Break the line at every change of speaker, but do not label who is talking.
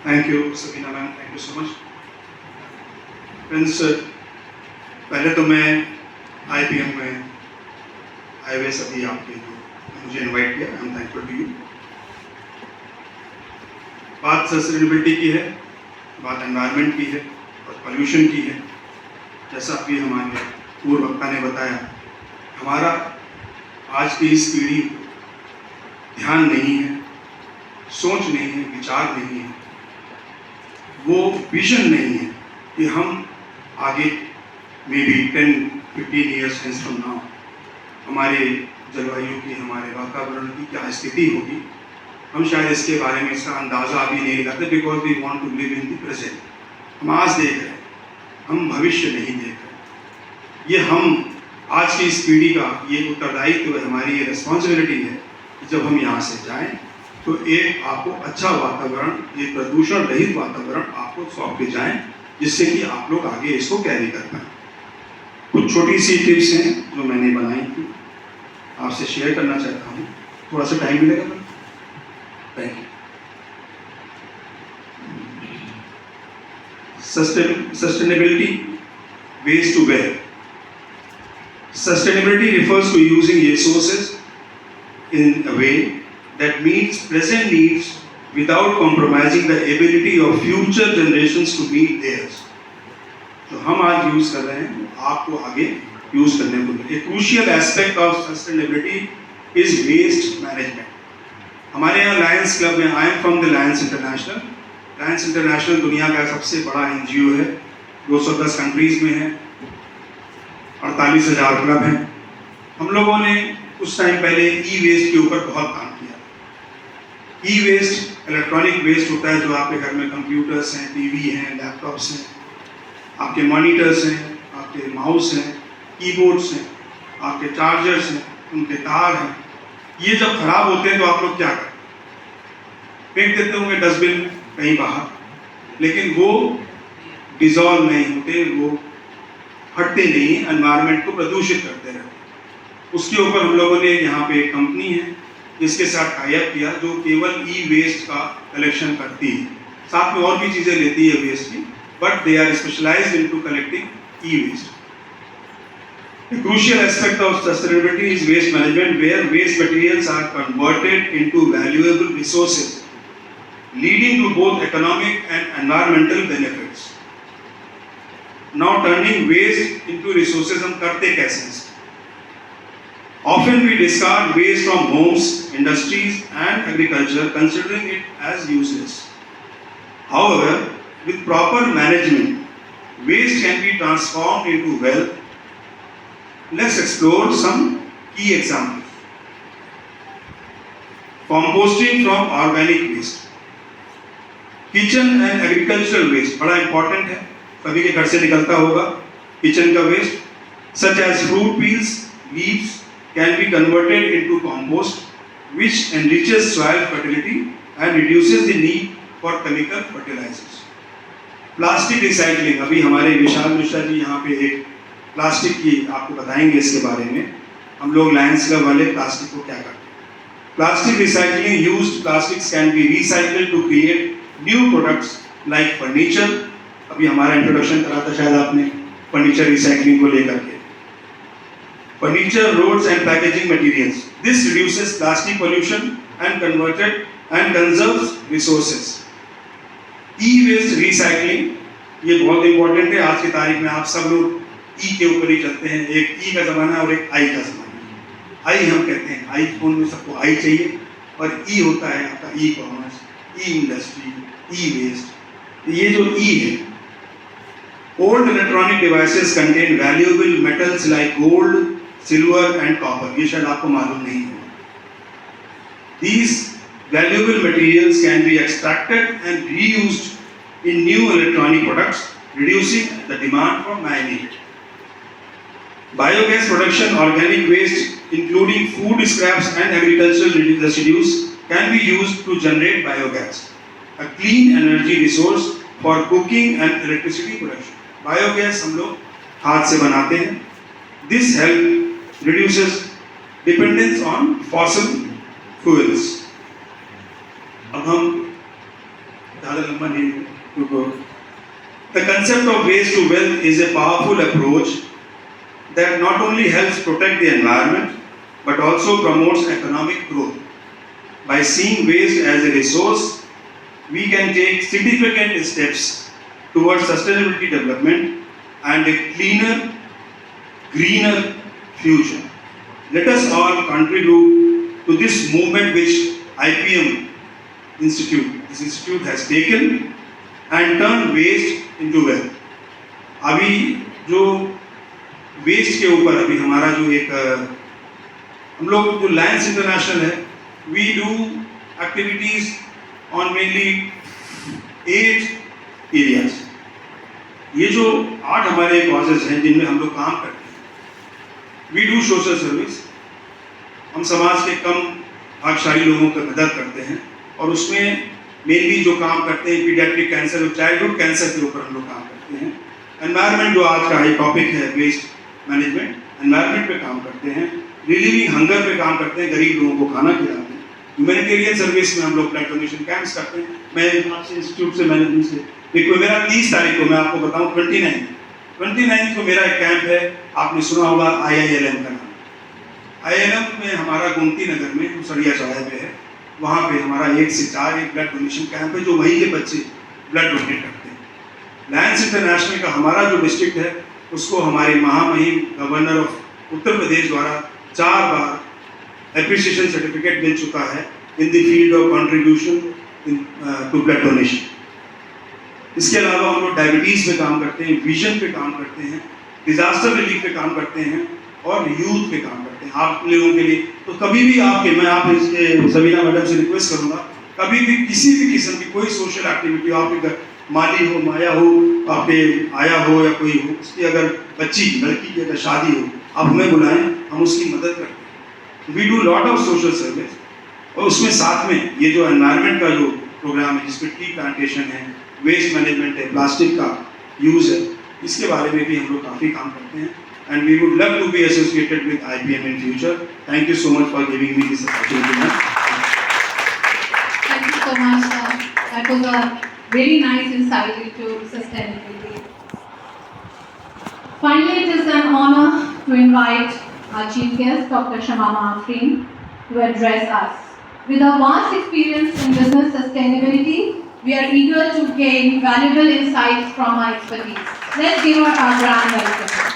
Thank you Sabina ma'am, thank you so much. Friends, पहले तो मैं IPM में IWS अभी आपके जो मुझे इनवाइट किया, I am thankful to you. बात सस्टेनेबिलिटी की है, बात एनवायरनमेंट की है और पोल्यूशन की है। जैसा अभी हमारे पूर्व वक्ता ने बताया, हमारा आज की इस पीढ़ी को ध्यान नहीं है, सोच नहीं है, विचार नहीं है, वो विजन नहीं है कि हम आगे may be 10-15 years hence from now हमारे जलवायु की, हमारे वातावरण की क्या स्थिति होगी। हम शायद इसके बारे में इसका अंदाज़ा अभी नहीं लगाते, because we want to live in the present. हम आज देख रहे हैं, हम भविष्य नहीं देख रहे। ये हम आज की इस पीढ़ी का ये उत्तरदायित्व है, हमारी ये रिस्पॉन्सिबिलिटी है कि जब हम यहाँ से जाएं तो एक आपको अच्छा वातावरण, एक प्रदूषण रहित वातावरण आपको सौंप के जाएं, जिससे कि आप लोग आगे इसको कैरी कर पाएं। कुछ छोटी सी टिप्स हैं जो मैंने बनाई थी, आपसे शेयर करना चाहता हूँ। थोड़ा सा टाइम मिलेगा ma'am? Thank you. Sustainability, ways to wealth. Sustainability refers to using resources in a way that meets present needs without compromising the ability of future generations to meet theirs. तो हम आज use कर रहे हैं, आपको आगे use करने को मिले। A crucial aspect of sustainability is waste management. हमारे यहाँ लायंस क्लब में, I am from the Lions international. Lions international दुनिया का सबसे बड़ा NGO है, 210 कंट्रीज में है, 48,000 क्लब हैं। हम लोगों ने कुछ टाइम पहले ई-वेस्ट के ऊपर बहुत काम किया। ई-वेस्ट इलेक्ट्रॉनिक वेस्ट होता है, जो आपके घर में कंप्यूटर्स हैं, टीवी हैं, लैपटॉप्स हैं, आपके मॉनिटर्स हैं, आपके माउस हैं, कीबोर्ड्स हैं, आपके चार्जर्स हैं, उनके तार हैं। ये जब खराब होते हैं तो आप लोग क्या करते हैं? फेंक देते होंगे डस्टबिन में कहीं बाहर, लेकिन वो डिजॉल्व नहीं होते, वो हटते नहीं, एनवायरनमेंट को प्रदूषित करते रहते। उसके ऊपर हम लोगों ने यहाँ पे एक कंपनी है जिसके साथ टाई अप किया, जो केवल ई-वेस्ट का कलेक्शन करती है, साथ में और भी चीज़ें लेती है वेस्ट की, but they are specialised into collecting e-waste. A crucial aspect of sustainability is waste management, where waste materials are converted into valuable resources, leading to both economic and environmental benefits. Now, turning waste into resources, हम करते कैसे हैं? Often we discard waste from homes, industries, and agriculture, considering it as useless. However, with proper management, waste can be transformed into wealth. Let's explore some key examples. Composting from organic waste. Kitchen and agricultural waste बड़ा important है, सभी के घर से निकलता होगा। Kitchen का waste, such as fruit peels, leaves, can be converted into compost, which enriches soil fertility and reduces the need for chemical fertilizers. Plastic recycling, अभी हमारे विशाल मिश्रा जी यहाँ पे एक प्लास्टिक की आपको बताएंगे इसके बारे में। हम लोग लायंस क्लब वाले प्लास्टिक को क्या करते हैं? Plastic recycling, used plastics can be recycled to create new products like furniture. अभी हमारा इंट्रोडक्शन करा था शायद आपने फर्नीचर रिसाइकलिंग को लेकर के। Furniture, roads and packaging materials, this reduces plastic pollution and converted and conserves resources. E-waste recycling, ये बहुत इंपॉर्टेंट है। आज की तारीख में आप सब लोग ई के ऊपर ही चलते हैं। एक ई का ज़माना और एक आई का ज़माना। आई हम कहते हैं, आई फोन में सबको आई चाहिए, और ई होता है आपका ई कॉमर्स, ई इंडस्ट्री, ई वेस्ट। ये जो ई है, old electronic devices contain valuable metals like gold, silver and copper. ये शायद आपको मालूम नहीं होगा। These valuable materials can be extracted and reused in new electronic products, reducing the demand for mining. Biogas production, organic waste, including food scraps and agricultural residues, can be used to generate biogas, a clean energy resource for cooking and electricity production. Biogas हम लोग हाथ से बनाते हैं. This help reduces dependence on fossil fuels. अब हम ज़्यादा लंबा नहीं क्योंकि the concept of waste to wealth is a powerful approach that not only helps protect the environment but also promotes economic growth. By seeing waste as a resource, we can take significant steps towards sustainability development and a cleaner, greener future. Let us all contribute to this movement which IPM this institute has taken and turn waste into wealth. अभी जो waste के ऊपर अभी हमारा जो एक हम लोग जो लायंस इंटरनेशनल है, we do activities on mainly 8 areas. ये जो 8 हमारे कॉजेज हैं जिनमें हम लोग काम करते हैं. We do social service. हम समाज के कम भाग्यशाली लोगों की मदद करते हैं और उसमें मेनली जो काम करते हैं पीडियाट्रिक कैंसर और चाइल्डहुड कैंसर के ऊपर हम लोग काम करते हैं. एनवायरनमेंट जो आज का टॉपिक है, वेस्ट मैनेजमेंट, एनवायरनमेंट पे काम करते हैं. रिलीविंग हंगर पे काम करते हैं, गरीब लोगों को खाना खिलाते हैं. ह्यूमैनिटेरियन सर्विस में हम लोग ब्लड डोनेशन कैंप्स करते हैं. मैं आपसे इंस्टीट्यूट से मैंने से देखो मेरा 30 तारीख को मैं आपको बताऊं 29 को मेरा एक कैंप है. आपने सुना होगा IILM का नाम. IILM में हमारा गोमती नगर में सरिया चौराहे पे है. वहाँ पे हमारा 1 से 4 एक ब्लड डोनेशन कैंप है जो वहीं के बच्चे ब्लड डोनेट करते हैं. लायंस इंटरनेशनल का हमारा जो डिस्ट्रिक्ट है उसको हमारे महामहिम गवर्नर ऑफ उत्तर प्रदेश द्वारा 4 बार एप्रिसिएशन सर्टिफिकेट मिल चुका है in the field of contribution to blood donation. इसके अलावा हम लोग डायबिटीज़ पे काम करते हैं, विजन पे काम करते हैं, डिजास्टर रिलीफ पे काम करते हैं और यूथ पे काम करते हैं. आप लोगों के लिए तो कभी भी मैं आप इसके सबीना मैडम से रिक्वेस्ट करूंगा, कभी भी किसी भी किस्म की कोई सोशल एक्टिविटी हो, आपके घर माली हो, माया हो, आपके आया हो या कोई हो, उसकी अगर लड़की की अगर शादी हो, आप हमें बुलाएं, हम उसकी मदद करते हैं. We do lot of social service. और उसमें साथ में ये जो एनवायरनमेंट का जो प्रोग्राम है जिसमें ट्री प्लांटेशन है, वेस्ट मैनेजमेंट है, प्लास्टिक का यूज़ है, इसके बारे में भी हम लोग काफ़ी काम करते हैं. And we would love to be associated with IPM in future. Thank you so much for giving me this opportunity.
Thank you so much, sir. That was a very nice insight into sustainability. Finally, it is an honor to invite our chief guest, Dr. Shamama Afreen, to address us. With a vast experience in business sustainability, we are eager to gain valuable insights from our expertise. Let's give her our grand welcome.